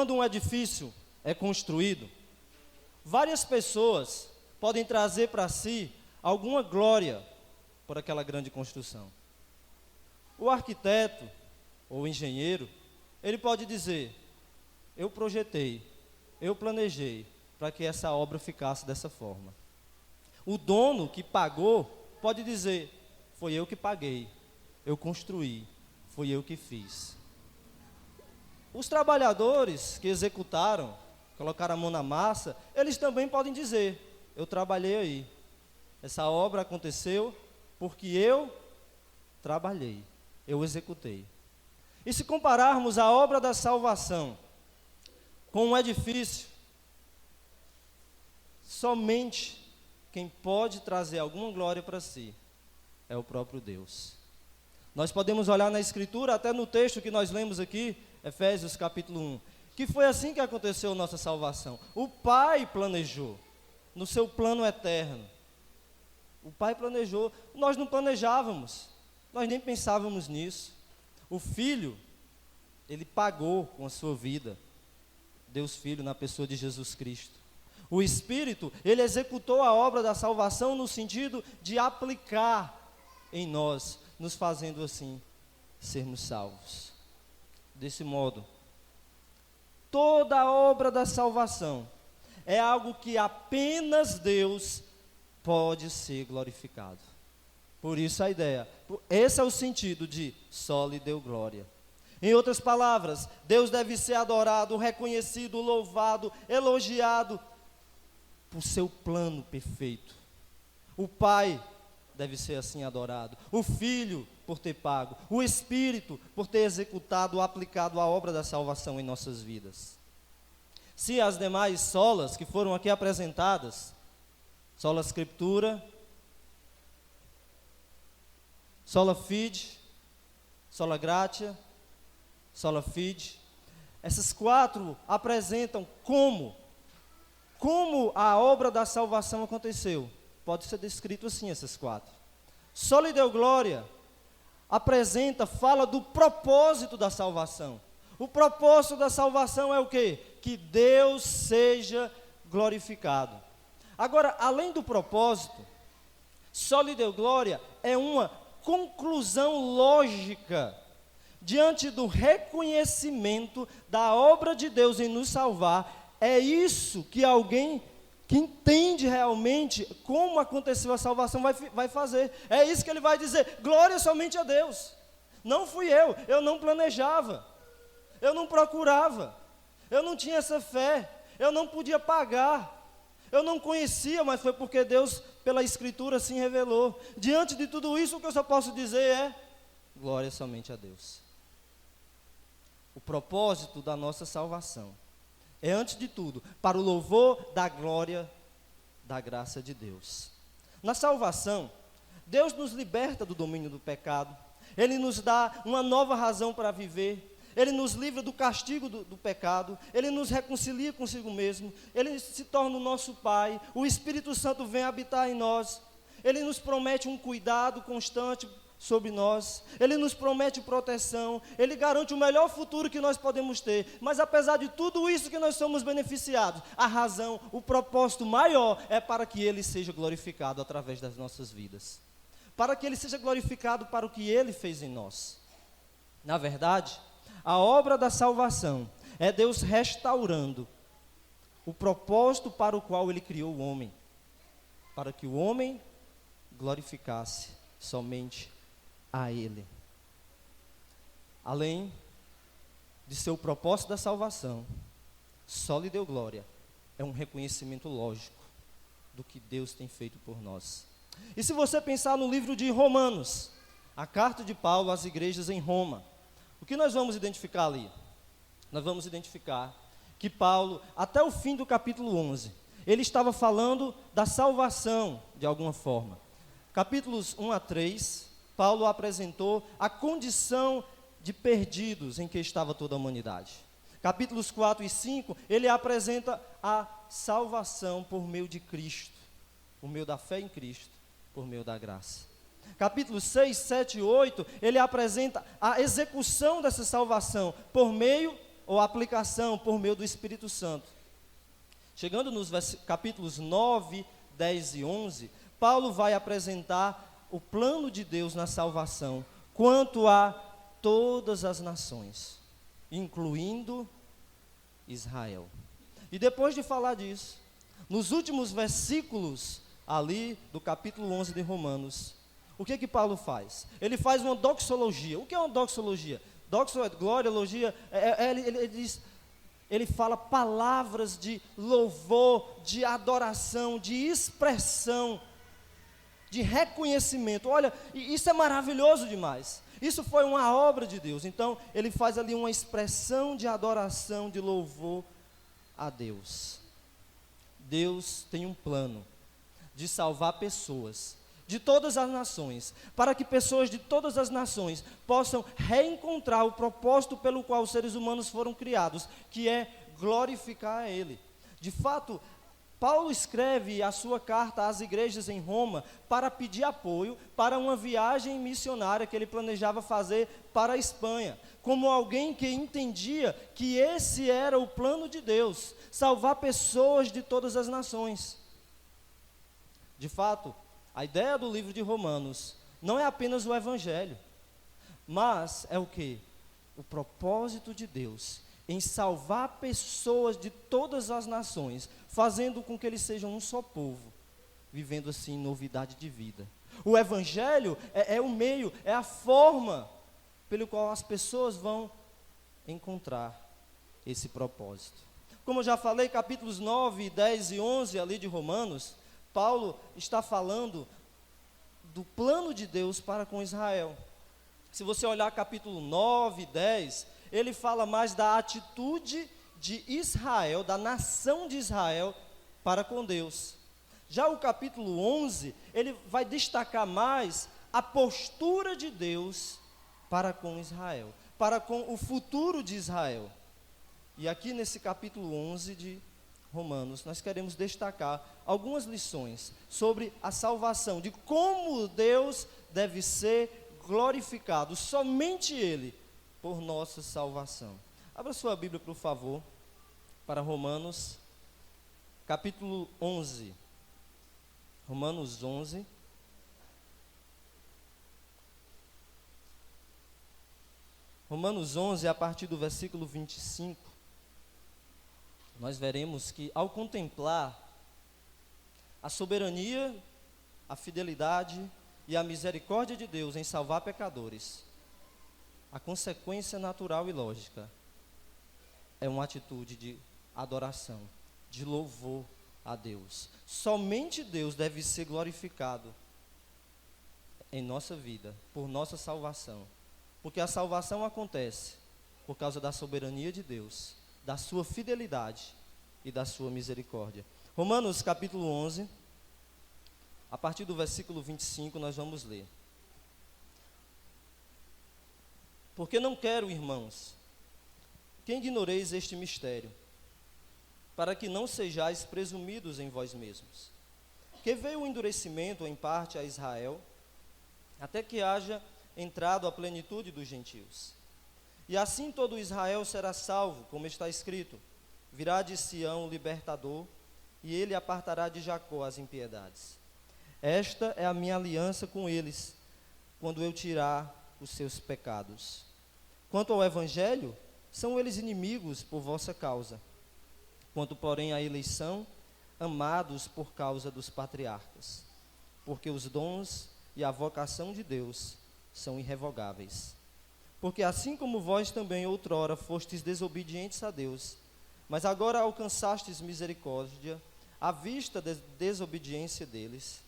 quando um edifício é construído, várias pessoas podem trazer para si alguma glória por aquela grande construção. O arquiteto ou o engenheiro, ele pode dizer: eu projetei, eu planejei para que essa obra ficasse dessa forma. O dono que pagou pode dizer: foi eu que paguei, eu construí, foi eu que fiz. Os trabalhadores que executaram, colocaram a mão na massa, eles também podem dizer: eu trabalhei aí, essa obra aconteceu porque eu trabalhei, eu executei. E se compararmos a obra da salvação com um edifício, somente quem pode trazer alguma glória para si é o próprio Deus. Nós podemos olhar na Escritura, até no texto que nós lemos aqui, Efésios capítulo 1, que foi assim que aconteceu nossa salvação. O Pai planejou, no seu plano eterno. O Pai planejou, nós não planejávamos, nós nem pensávamos nisso. O Filho, ele pagou com a sua vida, Deus Filho na pessoa de Jesus Cristo. O Espírito, ele executou a obra da salvação no sentido de aplicar em nós, nos fazendo assim sermos salvos. Desse modo, toda a obra da salvação é algo que apenas Deus pode ser glorificado. Por isso a ideia, esse é o sentido de só lhe deu glória. Em outras palavras, Deus deve ser adorado, reconhecido, louvado, elogiado por seu plano perfeito. O Pai deve ser assim adorado, o Filho por ter pago, o Espírito por ter executado, aplicado a obra da salvação em nossas vidas. Se as demais solas que foram aqui apresentadas, sola Scriptura, sola fide, sola gratia, sola fide, essas quatro apresentam como a obra da salvação aconteceu. Pode ser descrito assim, essas quatro. Só lhe deu glória, fala do propósito da salvação. O propósito da salvação é o quê? Que Deus seja glorificado. Agora, além do propósito, só lhe deu glória é uma conclusão lógica diante do reconhecimento da obra de Deus em nos salvar. É isso que alguém que entende realmente como aconteceu a salvação vai fazer. É isso que ele vai dizer: glória somente a Deus. Não fui eu não planejava, eu não procurava, eu não tinha essa fé, eu não podia pagar, eu não conhecia, mas foi porque Deus, pela Escritura, assim revelou. Diante de tudo isso, o que eu só posso dizer é: glória somente a Deus. O propósito da nossa salvação é, antes de tudo, para o louvor da glória da graça de Deus. Na salvação, Deus nos liberta do domínio do pecado, Ele nos dá uma nova razão para viver, Ele nos livra do castigo do pecado, Ele nos reconcilia consigo mesmo, Ele se torna o nosso Pai, o Espírito Santo vem habitar em nós, Ele nos promete um cuidado constante sobre nós, Ele nos promete proteção, Ele garante o melhor futuro que nós podemos ter. Mas apesar de tudo isso que nós somos beneficiados, a razão, o propósito maior é para que Ele seja glorificado através das nossas vidas, para que Ele seja glorificado para o que Ele fez em nós. Na verdade, a obra da salvação é Deus restaurando o propósito para o qual Ele criou o homem, para que o homem glorificasse somente a Ele. Além de seu propósito da salvação, só lhe deu glória, é um reconhecimento lógico do que Deus tem feito por nós. E se você pensar no livro de Romanos, a carta de Paulo às igrejas em Roma, o que nós vamos identificar ali? Nós vamos identificar que Paulo, até o fim do capítulo 11, ele estava falando da salvação de alguma forma. Capítulos 1 a 3, Paulo apresentou a condição de perdidos em que estava toda a humanidade. Capítulos 4 e 5, ele apresenta a salvação por meio de Cristo, por meio da fé em Cristo, por meio da graça. Capítulos 6, 7 e 8, ele apresenta a execução dessa salvação por meio ou aplicação por meio do Espírito Santo. Chegando nos capítulos 9, 10 e 11, Paulo vai apresentar o plano de Deus na salvação quanto a todas as nações, incluindo Israel. E depois de falar disso, nos últimos versículos ali do capítulo 11 de Romanos, o que Paulo faz? Ele faz uma doxologia. O que é uma doxologia? Doxo é glória, elogia, ele fala palavras de louvor, de adoração, de expressão, de reconhecimento. Olha, isso é maravilhoso demais. Isso foi uma obra de Deus. Então, ele faz ali uma expressão de adoração, de louvor a Deus. Deus tem um plano de salvar pessoas de todas as nações, para que pessoas de todas as nações possam reencontrar o propósito pelo qual os seres humanos foram criados, que é glorificar a Ele. De fato, Paulo escreve a sua carta às igrejas em Roma para pedir apoio para uma viagem missionária que ele planejava fazer para a Espanha, como alguém que entendia que esse era o plano de Deus, salvar pessoas de todas as nações. De fato, a ideia do livro de Romanos não é apenas o Evangelho, mas é o quê? O propósito de Deus em salvar pessoas de todas as nações, fazendo com que eles sejam um só povo, vivendo assim novidade de vida. O Evangelho é o meio, é a forma pelo qual as pessoas vão encontrar esse propósito. Como eu já falei, capítulos 9, 10 e 11 ali de Romanos, Paulo está falando do plano de Deus para com Israel. Se você olhar capítulo 9, 10, ele fala mais da atitude de Israel, da nação de Israel para com Deus. Já o capítulo 11, ele vai destacar mais a postura de Deus para com Israel, para com o futuro de Israel. E aqui nesse capítulo 11 de Romanos, nós queremos destacar algumas lições sobre a salvação, de como Deus deve ser glorificado, somente Ele, por nossa salvação. Abra sua Bíblia, por favor, para Romanos, capítulo 11. Romanos 11. Romanos 11, a partir do versículo 25. Nós veremos que, ao contemplar a soberania, a fidelidade e a misericórdia de Deus em salvar pecadores, a consequência natural e lógica é uma atitude de adoração, de louvor a Deus. Somente Deus deve ser glorificado em nossa vida, por nossa salvação, porque a salvação acontece por causa da soberania de Deus, da sua fidelidade e da sua misericórdia. Romanos capítulo 11, a partir do versículo 25, nós vamos ler. Porque não quero, irmãos, que ignoreis este mistério, para que não sejais presumidos em vós mesmos, que veio o endurecimento em parte a Israel, até que haja entrado a plenitude dos gentios. E assim todo Israel será salvo, como está escrito: virá de Sião o libertador, e ele apartará de Jacó as impiedades. Esta é a minha aliança com eles, quando eu tirar os seus pecados. Quanto ao Evangelho, são eles inimigos por vossa causa. Quanto, porém, à eleição, amados por causa dos patriarcas. Porque os dons e a vocação de Deus são irrevogáveis. Porque assim como vós também outrora fostes desobedientes a Deus, mas agora alcançastes misericórdia, à vista da desobediência deles,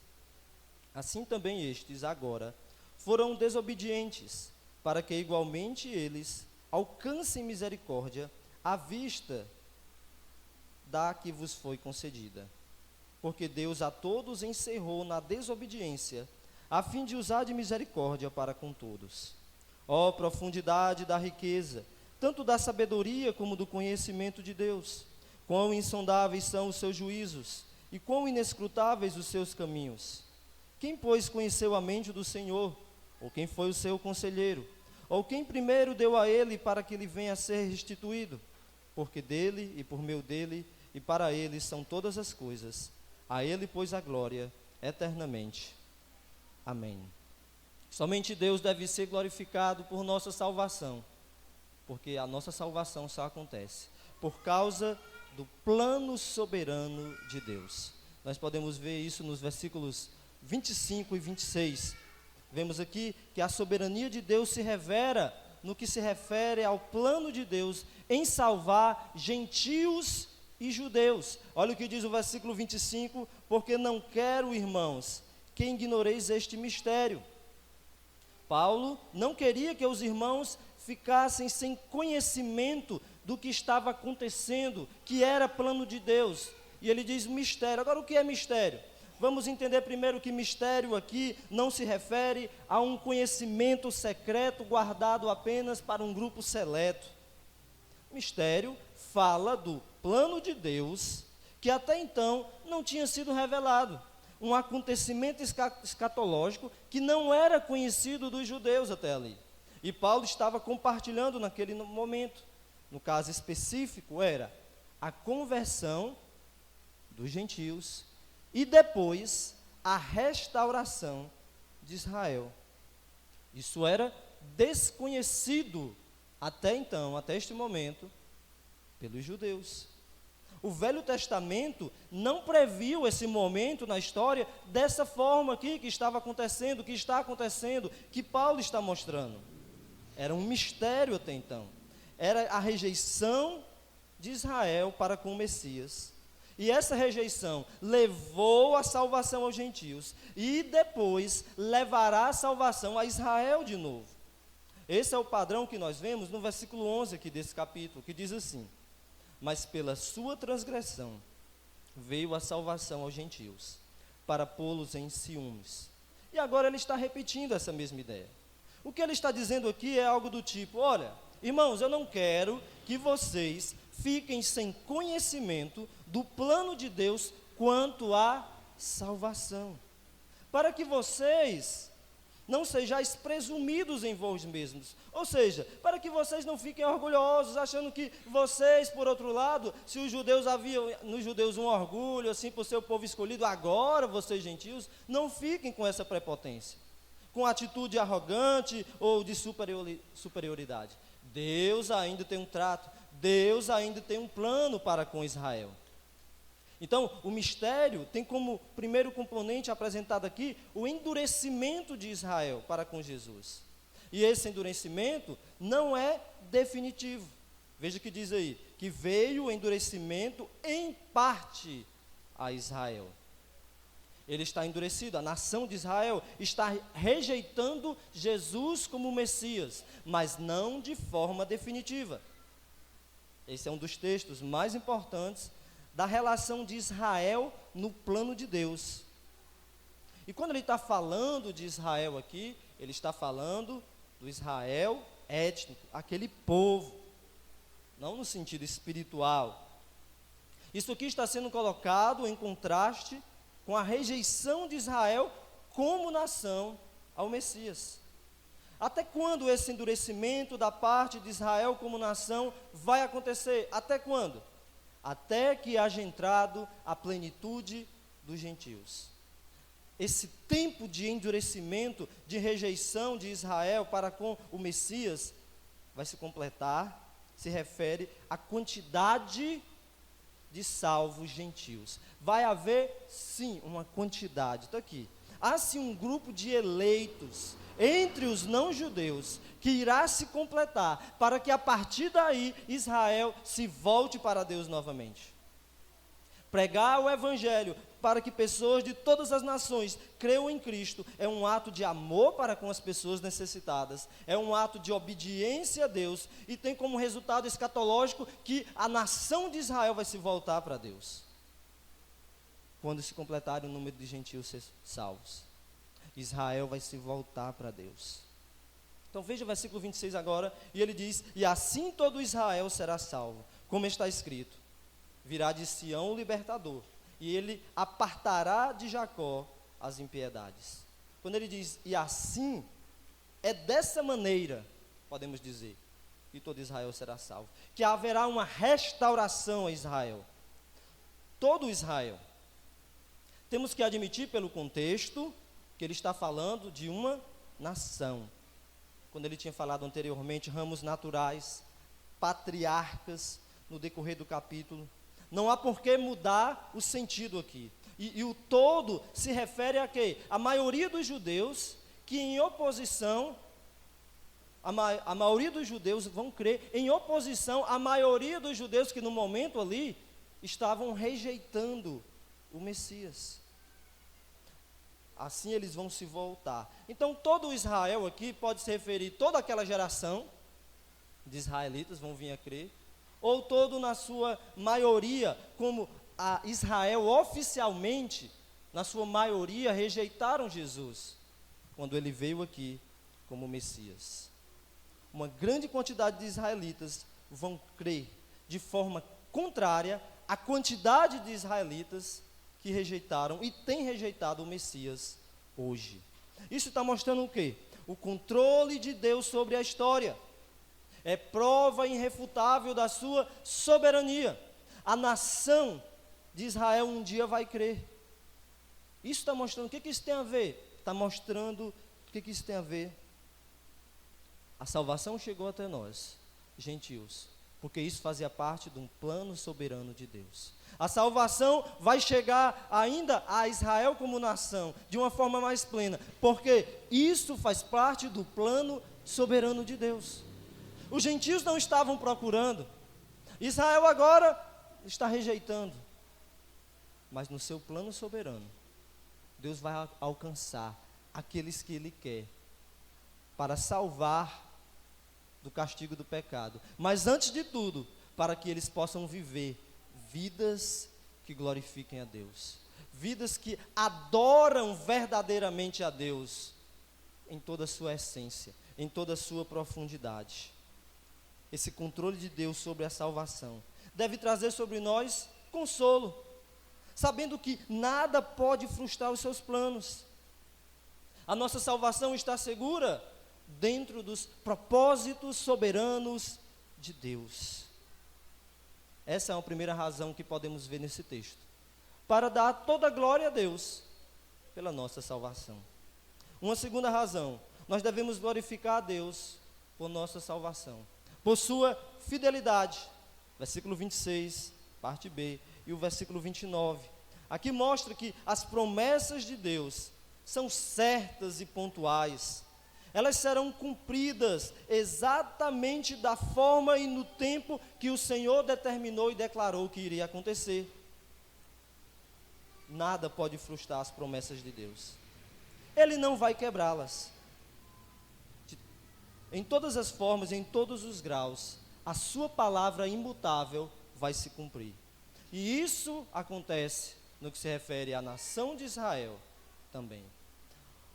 assim também estes agora foram desobedientes, para que igualmente eles alcancem misericórdia à vista da que vos foi concedida. Porque Deus a todos encerrou na desobediência, a fim de usar de misericórdia para com todos. Ó profundidade da riqueza, tanto da sabedoria como do conhecimento de Deus! Quão insondáveis são os seus juízos, e quão inescrutáveis os seus caminhos! Quem, pois, conheceu a mente do Senhor? Ou quem foi o seu conselheiro? Ou quem primeiro deu a ele para que ele venha a ser restituído? Porque dele e por meio dele e para ele são todas as coisas. A ele, pois, a glória eternamente. Amém. Somente Deus deve ser glorificado por nossa salvação, porque a nossa salvação só acontece por causa do plano soberano de Deus. Nós podemos ver isso nos versículos 25 e 26. Vemos aqui que a soberania de Deus se revela no que se refere ao plano de Deus em salvar gentios e judeus. Olha o que diz o versículo 25: porque não quero, irmãos, que ignoreis este mistério. Paulo não queria que os irmãos ficassem sem conhecimento do que estava acontecendo, que era plano de Deus. E ele diz mistério. Agora, o que é mistério? Vamos entender primeiro que mistério aqui não se refere a um conhecimento secreto guardado apenas para um grupo seleto. Mistério fala do plano de Deus que até então não tinha sido revelado. Um acontecimento escatológico que não era conhecido dos judeus até ali. E Paulo estava compartilhando naquele momento. No caso específico, era a conversão dos gentios e depois a restauração de Israel. Isso era desconhecido até então, até este momento, pelos judeus. O Velho Testamento não previu esse momento na história dessa forma aqui que estava acontecendo, que está acontecendo, que Paulo está mostrando. Era um mistério até então. Era a rejeição de Israel para com o Messias. E essa rejeição levou a salvação aos gentios. E depois levará a salvação a Israel de novo. Esse é o padrão que nós vemos no versículo 11 aqui desse capítulo, que diz assim: mas pela sua transgressão veio a salvação aos gentios, para pô-los em ciúmes. E agora ele está repetindo essa mesma ideia. O que ele está dizendo aqui é algo do tipo: olha, irmãos, eu não quero que vocês fiquem sem conhecimento do plano de Deus quanto à salvação, para que vocês não sejais presumidos em vós mesmos, ou seja, para que vocês não fiquem orgulhosos, achando que vocês, por outro lado, se os judeus haviam nos judeus um orgulho, assim, por ser o povo escolhido, agora vocês gentios, não fiquem com essa prepotência, com atitude arrogante ou de superioridade. Deus ainda tem um trato, Deus ainda tem um plano para com Israel. Então, o mistério tem como primeiro componente apresentado aqui o endurecimento de Israel para com Jesus. E esse endurecimento não é definitivo. Veja que diz aí, que veio o endurecimento em parte a Israel. Ele está endurecido, a nação de Israel está rejeitando Jesus como Messias, mas não de forma definitiva. Esse é um dos textos mais importantes da relação de Israel no plano de Deus. E quando ele está falando de Israel aqui, ele está falando do Israel étnico, aquele povo, não no sentido espiritual. Isso aqui está sendo colocado em contraste com a rejeição de Israel como nação ao Messias. Até quando esse endurecimento da parte de Israel como nação vai acontecer? Até quando? Até que haja entrado a plenitude dos gentios. Esse tempo de endurecimento, de rejeição de Israel para com o Messias, vai se completar, se refere à quantidade de salvos gentios. Vai haver, sim, uma quantidade, está aqui. Há-se um grupo de eleitos entre os não-judeus que irá se completar para que a partir daí Israel se volte para Deus novamente. Pregar o evangelho para que pessoas de todas as nações creiam em Cristo é um ato de amor para com as pessoas necessitadas, é um ato de obediência a Deus e tem como resultado escatológico que a nação de Israel vai se voltar para Deus quando se completar o número de gentios salvos. Israel vai se voltar para Deus. Então veja o versículo 26 agora, e ele diz: e assim todo Israel será salvo, como está escrito, virá de Sião o libertador, e ele apartará de Jacó as impiedades. Quando ele diz, e assim, é dessa maneira podemos dizer, e todo Israel será salvo. Que haverá uma restauração a Israel. Todo Israel. Temos que admitir pelo contexto que ele está falando de uma nação. Quando ele tinha falado anteriormente, ramos naturais, patriarcas, no decorrer do capítulo. Não há por que mudar o sentido aqui. E o todo se refere a quê? A maioria dos judeus que em oposição, a maioria dos judeus vão crer em oposição à maioria dos judeus que no momento ali estavam rejeitando o Messias. Assim eles vão se voltar. Então todo Israel aqui pode se referir toda aquela geração de israelitas vão vir a crer, ou todo na sua maioria, como a Israel oficialmente, na sua maioria rejeitaram Jesus, quando ele veio aqui como Messias. Uma grande quantidade de israelitas vão crer de forma contrária à quantidade de israelitas que rejeitaram e têm rejeitado o Messias hoje. Isso está mostrando o quê? O controle de Deus sobre a história. É prova irrefutável da sua soberania. A nação de Israel um dia vai crer. Isso está mostrando, o que isso tem a ver? Está mostrando o que isso tem a ver. A salvação chegou até nós, gentios, porque isso fazia parte de um plano soberano de Deus. A salvação vai chegar ainda a Israel como nação, de uma forma mais plena, porque isso faz parte do plano soberano de Deus. Os gentios não estavam procurando, Israel agora está rejeitando, mas no seu plano soberano, Deus vai alcançar aqueles que Ele quer, para salvar do castigo do pecado, mas antes de tudo, para que eles possam viver vidas que glorifiquem a Deus, vidas que adoram verdadeiramente a Deus, em toda a sua essência, em toda a sua profundidade. Esse controle de Deus sobre a salvação deve trazer sobre nós consolo, sabendo que nada pode frustrar os seus planos. A nossa salvação está segura dentro dos propósitos soberanos de Deus. Essa é a primeira razão que podemos ver nesse texto, para dar toda a glória a Deus pela nossa salvação. Uma segunda razão, nós devemos glorificar a Deus por nossa salvação, por sua fidelidade. Versículo 26, parte B, e o versículo 29. Aqui mostra que as promessas de Deus são certas e pontuais. Elas serão cumpridas exatamente da forma e no tempo que o Senhor determinou e declarou que iria acontecer. Nada pode frustrar as promessas de Deus. Ele não vai quebrá-las. Em todas as formas, em todos os graus, a sua palavra imutável vai se cumprir. E isso acontece no que se refere à nação de Israel também.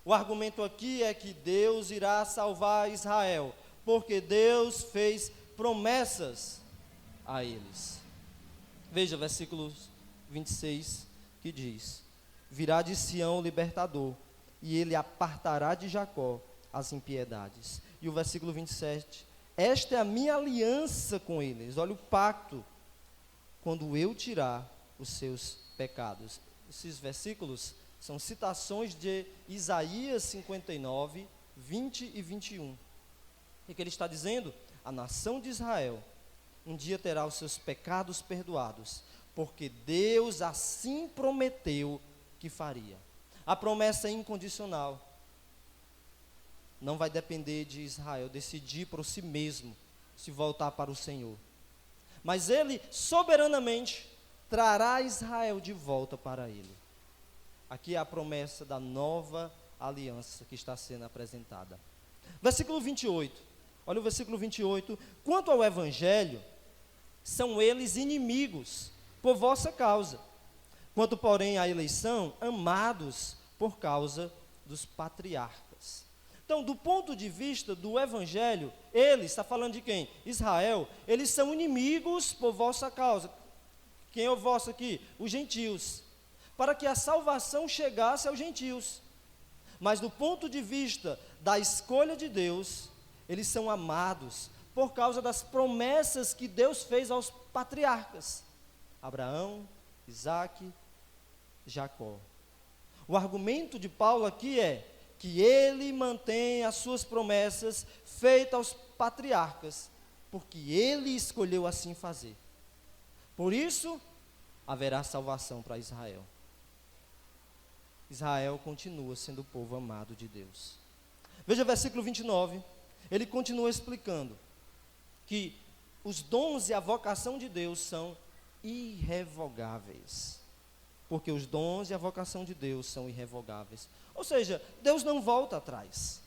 O argumento aqui é que Deus irá salvar Israel, porque Deus fez promessas a eles. Veja, versículo 26, que diz: virá de Sião o libertador, e ele apartará de Jacó as impiedades. E o versículo 27, esta é a minha aliança com eles, olha o pacto, quando eu tirar os seus pecados. Esses versículos são citações de Isaías 59, 20 e 21. O que ele está dizendo? A nação de Israel um dia terá os seus pecados perdoados, porque Deus assim prometeu que faria. A promessa é incondicional. Não vai depender de Israel decidir por si mesmo se voltar para o Senhor. Mas Ele soberanamente trará Israel de volta para Ele. Aqui é a promessa da nova aliança que está sendo apresentada. Versículo 28. Olha o versículo 28. Quanto ao Evangelho, são eles inimigos por vossa causa. Quanto, porém, à eleição, amados por causa dos patriarcas. Então, do ponto de vista do Evangelho, ele está falando de quem? Israel. Eles são inimigos por vossa causa. Quem é o vosso aqui? Os gentios. Para que a salvação chegasse aos gentios. Mas do ponto de vista da escolha de Deus, eles são amados por causa das promessas que Deus fez aos patriarcas, Abraão, Isaque, Jacó. O argumento de Paulo aqui é que ele mantém as suas promessas feitas aos patriarcas, porque ele escolheu assim fazer. Por isso, haverá salvação para Israel. Israel continua sendo o povo amado de Deus. Veja o versículo 29, ele continua explicando que os dons e a vocação de Deus são irrevogáveis. Porque os dons e a vocação de Deus são irrevogáveis. Ou seja, Deus não volta atrás.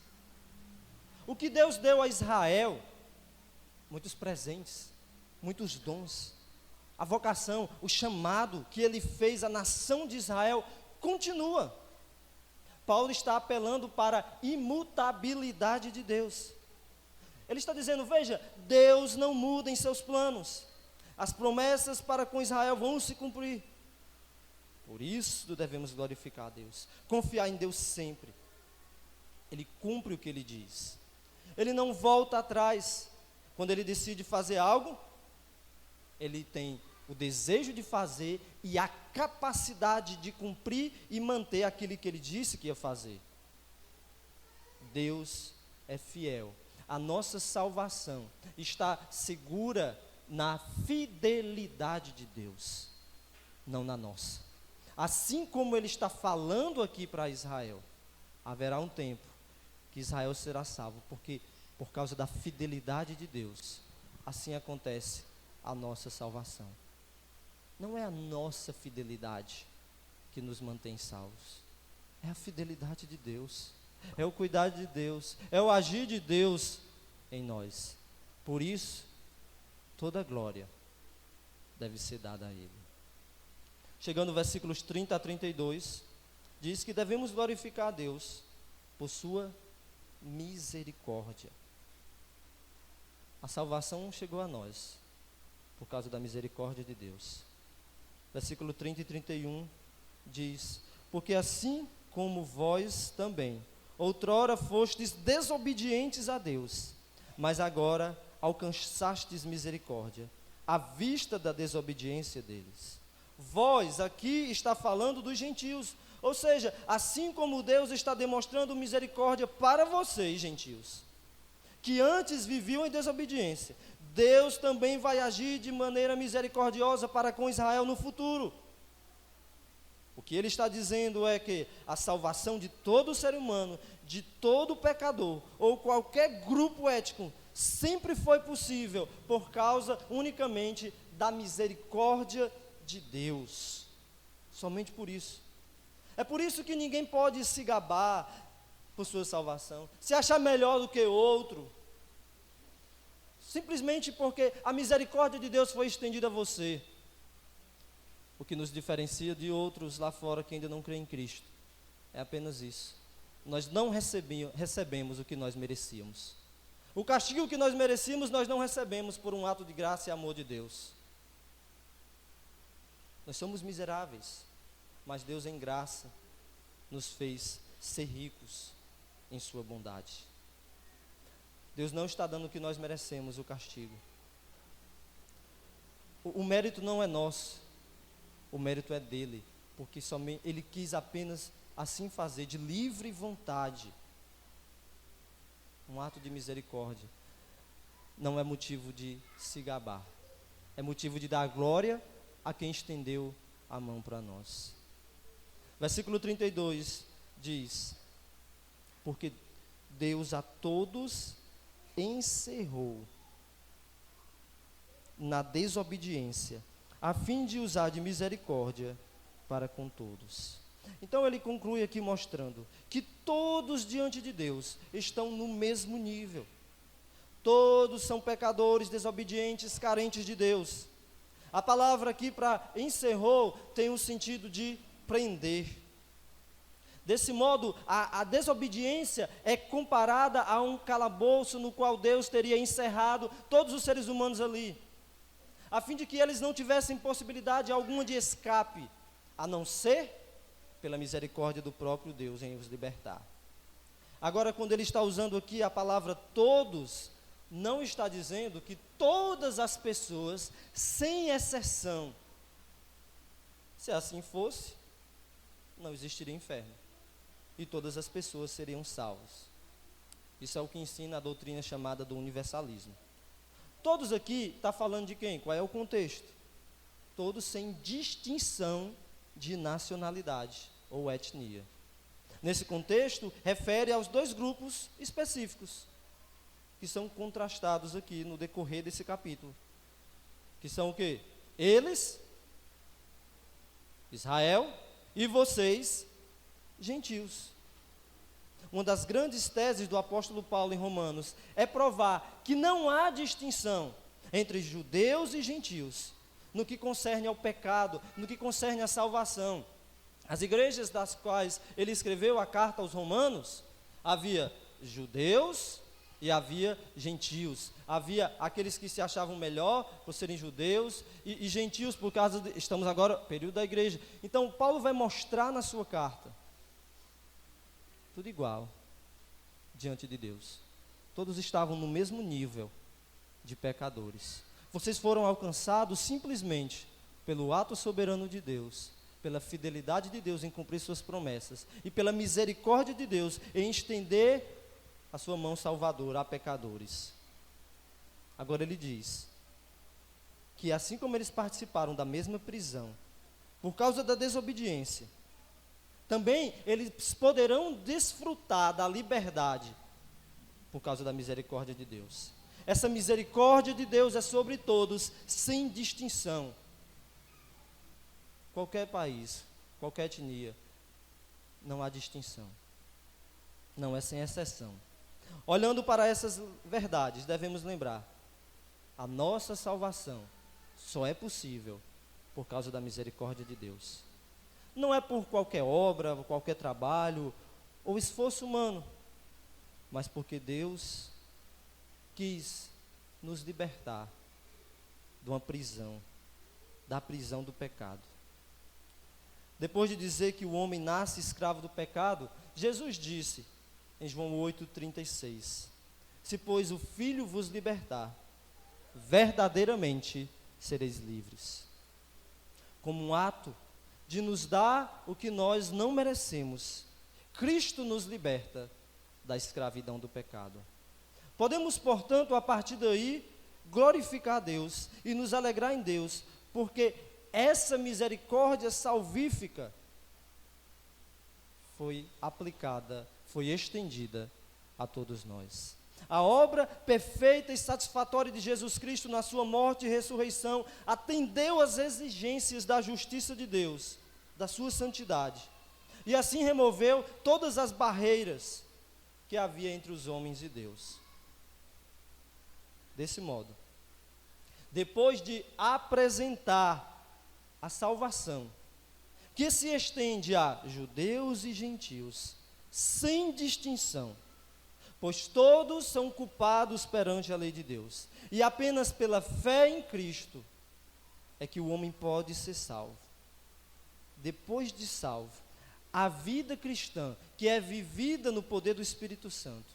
O que Deus deu a Israel, muitos presentes, muitos dons, a vocação, o chamado que ele fez à nação de Israel, continua. Paulo está apelando para a imutabilidade de Deus. Ele está dizendo, veja, Deus não muda em seus planos. As promessas para com Israel vão se cumprir. Por isso devemos glorificar a Deus, confiar em Deus sempre. Ele cumpre o que ele diz. Ele não volta atrás. Quando ele decide fazer algo, ele tem o desejo de fazer e a capacidade de cumprir e manter aquilo que ele disse que ia fazer. Deus é fiel. A nossa salvação está segura na fidelidade de Deus, não na nossa. Assim como ele está falando aqui para Israel, haverá um tempo que Israel será salvo, porque por causa da fidelidade de Deus, assim acontece a nossa salvação. Não é a nossa fidelidade que nos mantém salvos, é a fidelidade de Deus, é o cuidado de Deus, é o agir de Deus em nós. Por isso, toda a glória deve ser dada a Ele. Chegando no versículos 30 a 32, diz que devemos glorificar a Deus por sua misericórdia. A salvação chegou a nós por causa da misericórdia de Deus. Versículo 30 e 31 diz: porque assim como vós também outrora fostes desobedientes a Deus, mas agora alcançastes misericórdia, à vista da desobediência deles. Vós, aqui está falando dos gentios, ou seja, assim como Deus está demonstrando misericórdia para vocês, gentios, que antes viviam em desobediência, Deus também vai agir de maneira misericordiosa para com Israel no futuro. O que ele está dizendo é que a salvação de todo ser humano, de todo pecador, ou qualquer grupo étnico, sempre foi possível por causa unicamente da misericórdia de Deus. Somente por isso. É por isso que ninguém pode se gabar por sua salvação, se achar melhor do que outro, simplesmente porque a misericórdia de Deus foi estendida a você. O que nos diferencia de outros lá fora que ainda não creem em Cristo é apenas isso: nós não recebemos o que nós merecíamos. O castigo que nós merecíamos, nós não recebemos por um ato de graça e amor de Deus. Nós somos miseráveis, mas Deus em graça nos fez ser ricos em sua bondade. Deus não está dando o que nós merecemos, o castigo. O mérito não é nosso, o mérito é dele, porque somente ele quis apenas assim fazer, de livre vontade. Um ato de misericórdia não é motivo de se gabar, é motivo de dar glória a quem estendeu a mão para nós. Versículo 32 diz: porque Deus a todos encerrou na desobediência, a fim de usar de misericórdia para com todos. Então ele conclui aqui mostrando que todos diante de Deus estão no mesmo nível. Todos são pecadores, desobedientes, carentes de Deus. A palavra aqui para encerrou tem o sentido de prender. Desse modo, a desobediência é comparada a um calabouço no qual Deus teria encerrado todos os seres humanos ali, a fim de que eles não tivessem possibilidade alguma de escape, a não ser pela misericórdia do próprio Deus em os libertar. Agora, quando ele está usando aqui a palavra todos, não está dizendo que todas as pessoas, sem exceção. Se assim fosse, não existiria inferno. E todas as pessoas seriam salvas. Isso é o que ensina a doutrina chamada do universalismo. Todos aqui, está falando de quem? Qual é o contexto? Todos sem distinção de nacionalidade ou etnia. Nesse contexto, refere aos dois grupos específicos, que são contrastados aqui no decorrer desse capítulo. Que são o quê? Eles, Israel, e vocês, gentios. Uma das grandes teses do apóstolo Paulo em Romanos é provar que não há distinção entre judeus e gentios, no que concerne ao pecado, no que concerne à salvação. As igrejas das quais ele escreveu a carta aos Romanos, havia judeus e havia gentios. Havia aqueles que se achavam melhor por serem judeus e gentios por causa estamos agora no período da igreja. Então Paulo vai mostrar na sua carta, tudo igual diante de Deus. Todos estavam no mesmo nível de pecadores. Vocês foram alcançados simplesmente pelo ato soberano de Deus, pela fidelidade de Deus em cumprir suas promessas e pela misericórdia de Deus em estender a sua mão salvadora a pecadores. Agora ele diz que assim como eles participaram da mesma prisão por causa da desobediência, também eles poderão desfrutar da liberdade por causa da misericórdia de Deus. Essa misericórdia de Deus é sobre todos, sem distinção. Qualquer país, qualquer etnia, não há distinção. Não é sem exceção. Olhando para essas verdades, devemos lembrar: a nossa salvação só é possível por causa da misericórdia de Deus. Não é por qualquer obra, qualquer trabalho ou esforço humano, mas porque Deus quis nos libertar de uma prisão, da prisão do pecado. Depois de dizer que o homem nasce escravo do pecado, Jesus disse em João 8,36: se pois o Filho vos libertar, verdadeiramente sereis livres. Como um ato de nos dar o que nós não merecemos, Cristo nos liberta da escravidão do pecado. Podemos, portanto, a partir daí, glorificar a Deus e nos alegrar em Deus, porque essa misericórdia salvífica foi aplicada, foi estendida a todos nós. A obra perfeita e satisfatória de Jesus Cristo na sua morte e ressurreição atendeu às exigências da justiça de Deus, da sua santidade, e assim removeu todas as barreiras que havia entre os homens e Deus. Desse modo, depois de apresentar a salvação, que se estende a judeus e gentios, sem distinção, pois todos são culpados perante a lei de Deus, e apenas pela fé em Cristo é que o homem pode ser salvo. Depois de salvo, a vida cristã, que é vivida no poder do Espírito Santo,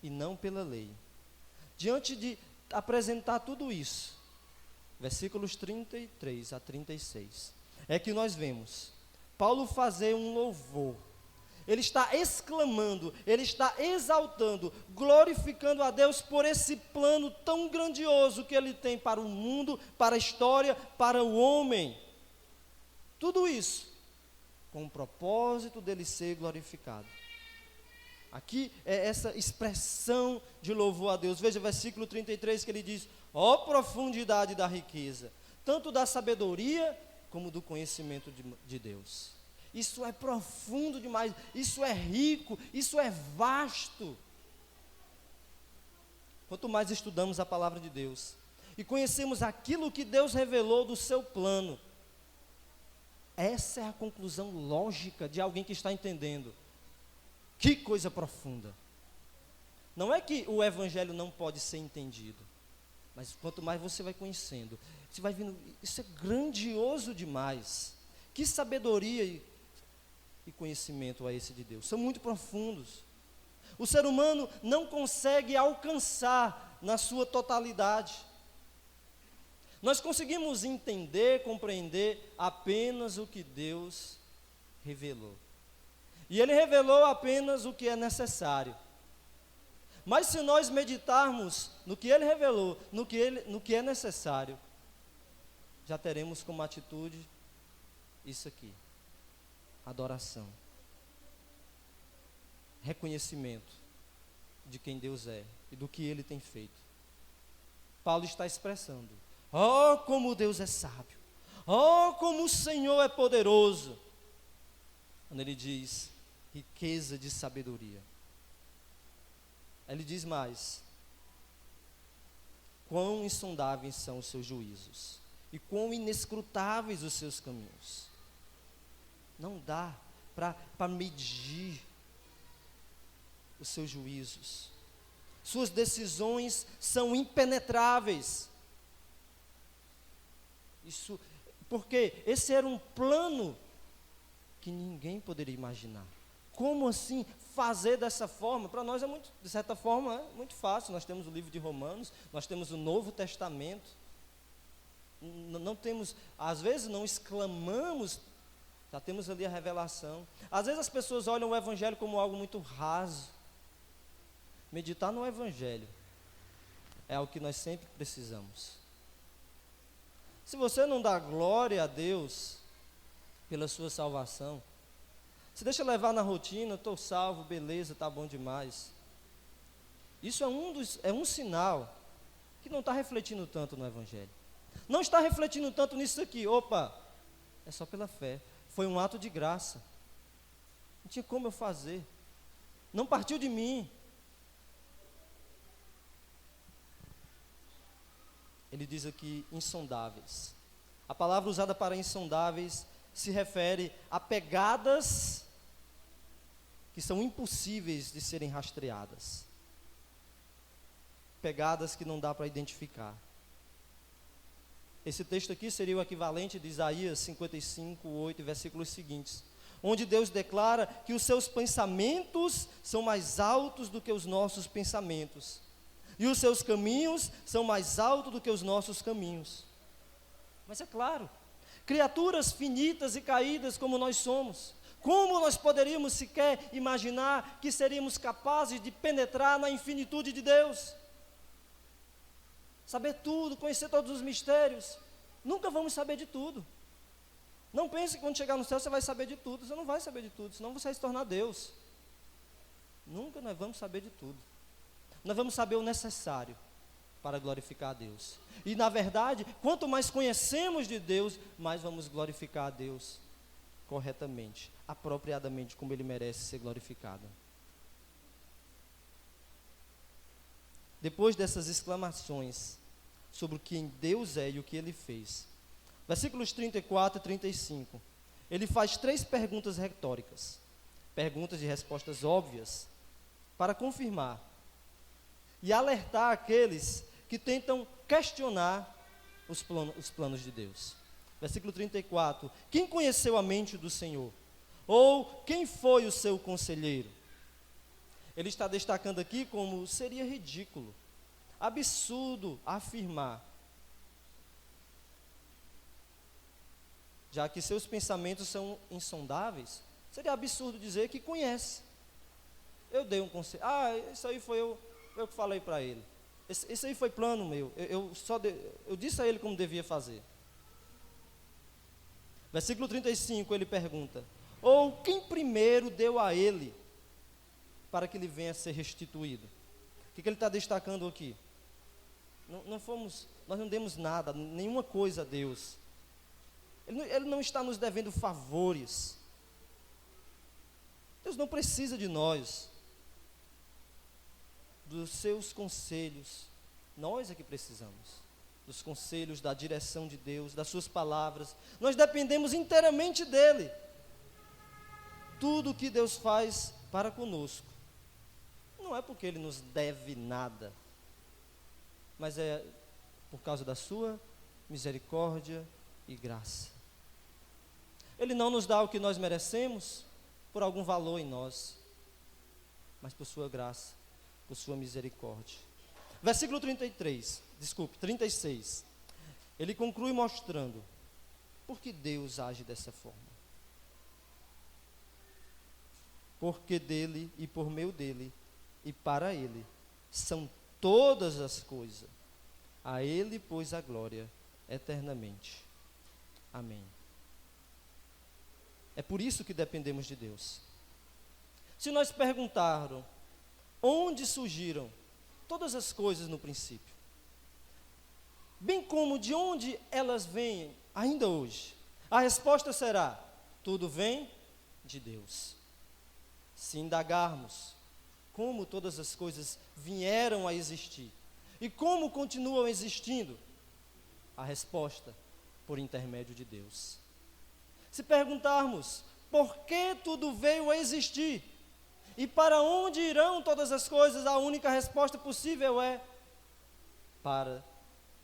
e não pela lei. Diante de apresentar tudo isso, versículos 33 a 36, é que nós vemos Paulo fazer um louvor. Ele está exclamando, ele está exaltando, glorificando a Deus por esse plano tão grandioso que ele tem para o mundo, para a história, para o homem. Tudo isso com o propósito dele ser glorificado. Aqui é essa expressão de louvor a Deus. Veja o versículo 33 que ele diz: ó profundidade da riqueza, tanto da sabedoria como do conhecimento de Deus. Isso é profundo demais, isso é rico, isso é vasto. Quanto mais estudamos a palavra de Deus e conhecemos aquilo que Deus revelou do seu plano, essa é a conclusão lógica de alguém que está entendendo. Que coisa profunda. Não é que o evangelho não pode ser entendido, mas quanto mais você vai conhecendo, você vai vendo, isso é grandioso demais. Que sabedoria e conhecimento é esse de Deus? São muito profundos. o ser humano não consegue alcançar na sua totalidade. Nós conseguimos entender, compreender apenas o que Deus revelou. E Ele revelou apenas o que é necessário. Mas se nós meditarmos no que Ele revelou, no que é necessário, já teremos como atitude isso aqui: adoração, reconhecimento de quem Deus é e do que Ele tem feito. Paulo está expressando: oh, como Deus é sábio, oh, como o Senhor é poderoso, quando Ele diz riqueza de sabedoria. Ele diz mais: quão insondáveis são os seus juízos e quão inescrutáveis os seus caminhos. Não dá para medir os seus juízos. Suas decisões são impenetráveis. Isso porque esse era um plano que ninguém poderia imaginar. Como assim fazer dessa forma? Para nós é muito, de certa forma, é muito fácil. Nós temos o livro de Romanos, nós temos o Novo Testamento. Não temos, às vezes não exclamamos, já temos ali a revelação. Às vezes as pessoas olham o Evangelho como algo muito raso. Meditar no Evangelho é algo que nós sempre precisamos. Se você não dá glória a Deus pela sua salvação, se deixa levar na rotina, estou salvo, beleza, está bom demais. Isso é um sinal que não está refletindo tanto no Evangelho. Não está refletindo tanto nisso aqui. Opa, é só pela fé. Foi um ato de graça. Não tinha como eu fazer. Não partiu de mim. Ele diz aqui insondáveis. A palavra usada para insondáveis se refere a pegadas que são impossíveis de serem rastreadas. Pegadas que não dá para identificar. Esse texto aqui seria o equivalente de Isaías 55, 8, versículos seguintes, onde Deus declara que os seus pensamentos são mais altos do que os nossos pensamentos, e os seus caminhos são mais altos do que os nossos caminhos. Mas é claro, criaturas finitas e caídas como nós somos, como nós poderíamos sequer imaginar que seríamos capazes de penetrar na infinitude de Deus? Saber tudo, conhecer todos os mistérios. Nunca vamos saber de tudo. Não pense que quando chegar no céu você vai saber de tudo. Você não vai saber de tudo, senão você vai se tornar Deus. Nunca nós vamos saber de tudo. Nós vamos saber o necessário para glorificar a Deus. E na verdade, quanto mais conhecemos de Deus, mais vamos glorificar a Deus corretamente, apropriadamente, como Ele merece ser glorificado. Depois dessas exclamações sobre quem Deus é e o que Ele fez, versículos 34 e 35, ele faz 3 perguntas retóricas, perguntas e respostas óbvias, para confirmar e alertar aqueles que tentam questionar os planos de Deus. Versículo 34, quem conheceu a mente do Senhor? Ou quem foi o seu conselheiro? Ele está destacando aqui como seria ridículo, absurdo afirmar, já que seus pensamentos são insondáveis, seria absurdo dizer que conhece. Eu dei um conselho, isso aí foi eu que falei para ele, esse aí foi plano meu, eu disse a ele como devia fazer. Versículo 35, ele pergunta, ou quem primeiro deu a ele, para que ele venha a ser restituído? O que ele está destacando aqui? Nós não demos nada, nenhuma coisa a Deus. Ele não está nos devendo favores. Deus não precisa de nós, dos seus conselhos. Nós é que precisamos dos conselhos, da direção de Deus, das suas palavras. Nós dependemos inteiramente dEle. Tudo o que Deus faz para conosco, não é porque Ele nos deve nada, mas é por causa da sua misericórdia e graça. Ele não nos dá o que nós merecemos por algum valor em nós, mas por sua graça, por sua misericórdia. Versículo 36. Ele conclui mostrando por que Deus age dessa forma. Porque dele e por meio dele e para ele são todas as coisas. A ele, pois, a glória eternamente. Amém. É por isso que dependemos de Deus. Se nós perguntarmos onde surgiram todas as coisas no princípio, bem como de onde elas vêm ainda hoje, a resposta será: tudo vem de Deus. Se indagarmos como todas as coisas vieram a existir e como continuam existindo, a resposta: por intermédio de Deus. Se perguntarmos por que tudo veio a existir e para onde irão todas as coisas, a única resposta possível é: para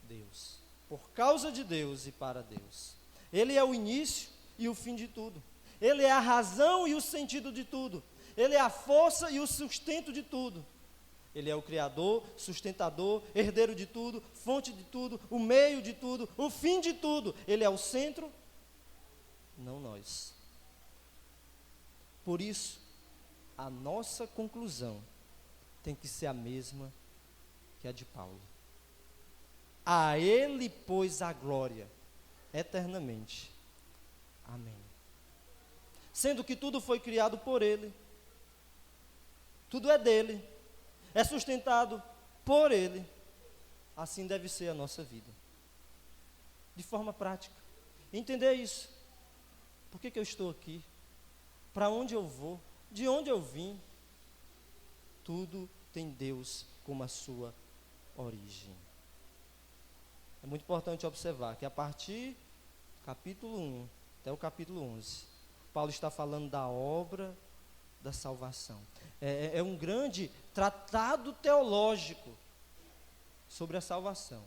Deus. Por causa de Deus e para Deus. Ele é o início e o fim de tudo. Ele é a razão e o sentido de tudo. Ele é a força e o sustento de tudo. Ele é o Criador, sustentador, herdeiro de tudo, fonte de tudo, o meio de tudo, o fim de tudo. Ele é o centro, não nós. Por isso, a nossa conclusão tem que ser a mesma que a de Paulo. A ele, pois, a glória eternamente. Amém. Sendo que tudo foi criado por ele, tudo é dele, é sustentado por ele, assim deve ser a nossa vida. De forma prática. Entender isso. Por que eu estou aqui? Para onde eu vou? De onde eu vim? Tudo tem Deus como a sua origem. É muito importante observar que a partir do capítulo 1 até o capítulo 11, Paulo está falando da obra da salvação. É um grande tratado teológico sobre a salvação.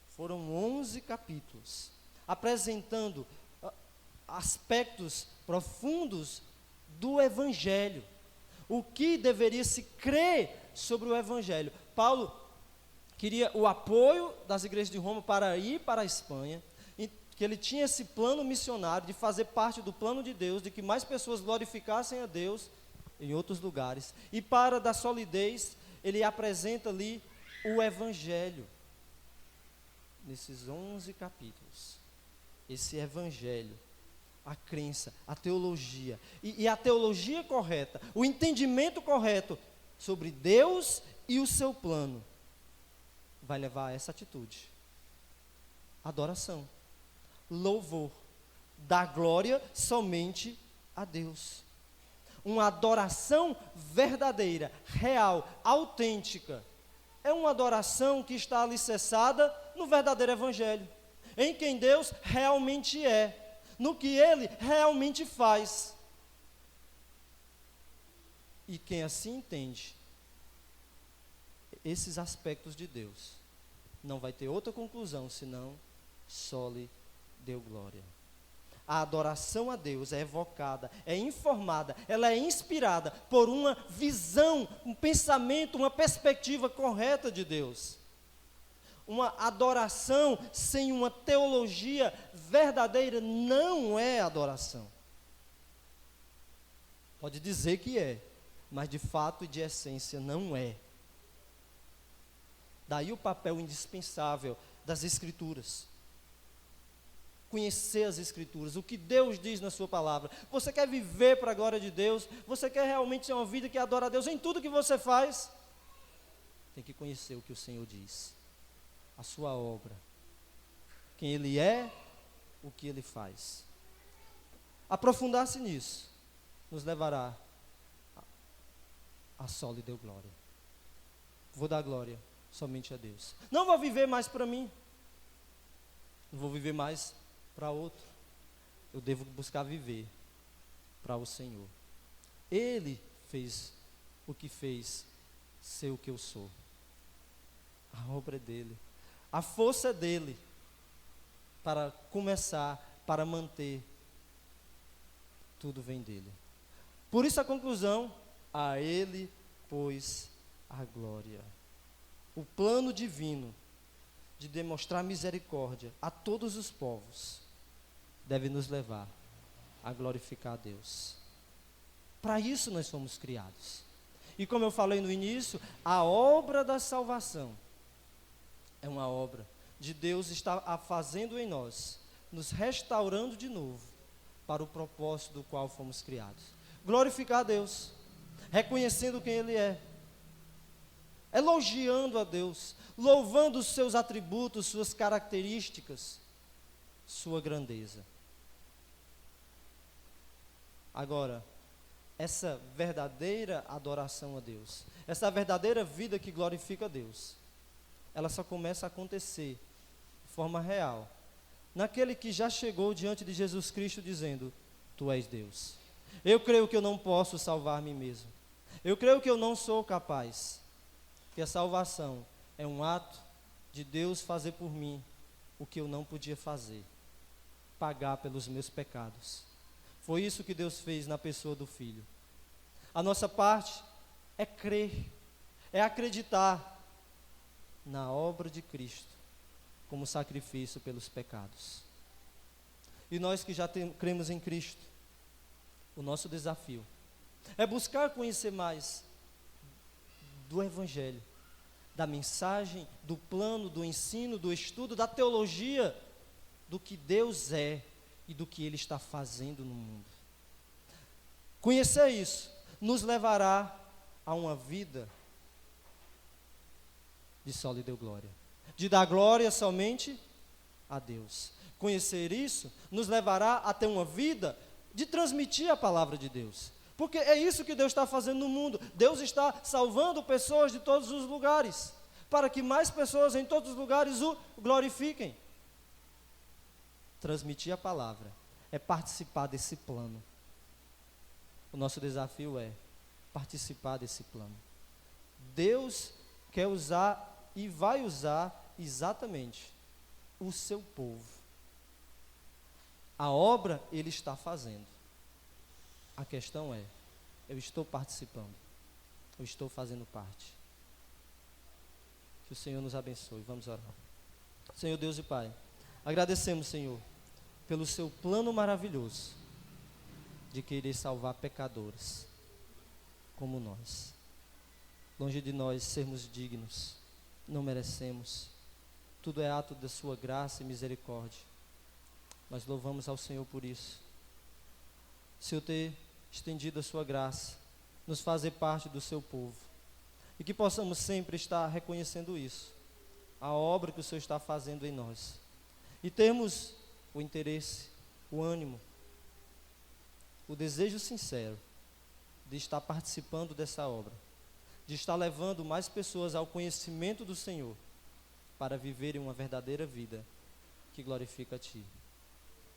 Foram 11 capítulos, apresentando aspectos profundos do Evangelho. O que deveria se crer sobre o Evangelho. Paulo queria o apoio das igrejas de Roma para ir para a Espanha, e que ele tinha esse plano missionário de fazer parte do plano de Deus, de que mais pessoas glorificassem a Deus em outros lugares. E para dar solidez, ele apresenta ali o Evangelho. Nesses 11 capítulos, esse Evangelho, a crença, a teologia, e a teologia correta, o entendimento correto sobre Deus e o seu plano, vai levar a essa atitude: adoração, louvor, dar glória somente a Deus. Uma adoração verdadeira, real, autêntica. É uma adoração que está alicerçada no verdadeiro Evangelho, em quem Deus realmente é, no que Ele realmente faz. E quem assim entende esses aspectos de Deus, não vai ter outra conclusão senão só lhe deu glória. A adoração a Deus é evocada, é informada, ela é inspirada por uma visão, um pensamento, uma perspectiva correta de Deus. Uma adoração sem uma teologia verdadeira não é adoração. Pode dizer que é, mas de fato e de essência não é. Daí o papel indispensável das Escrituras. Conhecer as Escrituras, o que Deus diz na sua palavra. Você quer viver para a glória de Deus? Você quer realmente ter uma vida que adora a Deus em tudo que você faz? Tem que conhecer o que o Senhor diz, a sua obra, quem Ele é, o que Ele faz. Aprofundar-se nisso nos levará a só lhe deu glória. Vou dar glória somente a Deus. Não vou viver mais para mim. Não vou viver mais para outro. Eu devo buscar viver para o Senhor. Ele fez o que fez ser o que eu sou. A obra é dele. A força é dele para começar, para manter. Tudo vem dele. Por isso a conclusão: a ele pois, a glória. O plano divino de demonstrar misericórdia a todos os povos deve nos levar a glorificar a Deus. Para isso nós fomos criados. E como eu falei no início, a obra da salvação é uma obra de Deus está fazendo em nós, nos restaurando de novo para o propósito do qual fomos criados. Glorificar a Deus, reconhecendo quem Ele é, elogiando a Deus, louvando os seus atributos, suas características, sua grandeza. Agora, essa verdadeira adoração a Deus, essa verdadeira vida que glorifica a Deus, ela só começa a acontecer de forma real naquele que já chegou diante de Jesus Cristo dizendo: Tu és Deus. Eu creio que eu não posso salvar a mim mesmo. Eu creio que eu não sou capaz. Que a salvação é um ato de Deus fazer por mim o que eu não podia fazer, pagar pelos meus pecados. Foi isso que Deus fez na pessoa do Filho. A nossa parte é crer, é acreditar na obra de Cristo como sacrifício pelos pecados. E nós que já cremos em Cristo, o nosso desafio é buscar conhecer mais do Evangelho, da mensagem, do plano, do ensino, do estudo, da teologia, do que Deus é e do que Ele está fazendo no mundo. Conhecer isso nos levará a uma vida de só lhe deu glória, de dar glória somente a Deus. Conhecer isso nos levará a ter uma vida de transmitir a palavra de Deus, porque é isso que Deus está fazendo no mundo. Deus está salvando pessoas de todos os lugares, para que mais pessoas em todos os lugares o glorifiquem. Transmitir a palavra é participar desse plano. O nosso desafio é participar desse plano. Deus quer usar e vai usar exatamente o seu povo. A obra Ele está fazendo. A questão é, eu estou participando, eu estou fazendo parte. Que o Senhor nos abençoe. Vamos orar. Senhor Deus e Pai, agradecemos, Senhor, pelo seu plano maravilhoso de querer salvar pecadores como nós. Longe de nós sermos dignos, não merecemos. Tudo é ato da sua graça e misericórdia. Nós louvamos ao Senhor por isso. Senhor, ter estendido a sua graça, nos fazer parte do seu povo. E que possamos sempre estar reconhecendo isso, a obra que o Senhor está fazendo em nós. E termos o interesse, o ânimo, o desejo sincero de estar participando dessa obra, de estar levando mais pessoas ao conhecimento do Senhor, para viverem uma verdadeira vida que glorifica a Ti.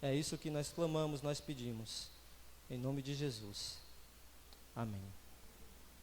É isso que nós clamamos, nós pedimos, em nome de Jesus. Amém.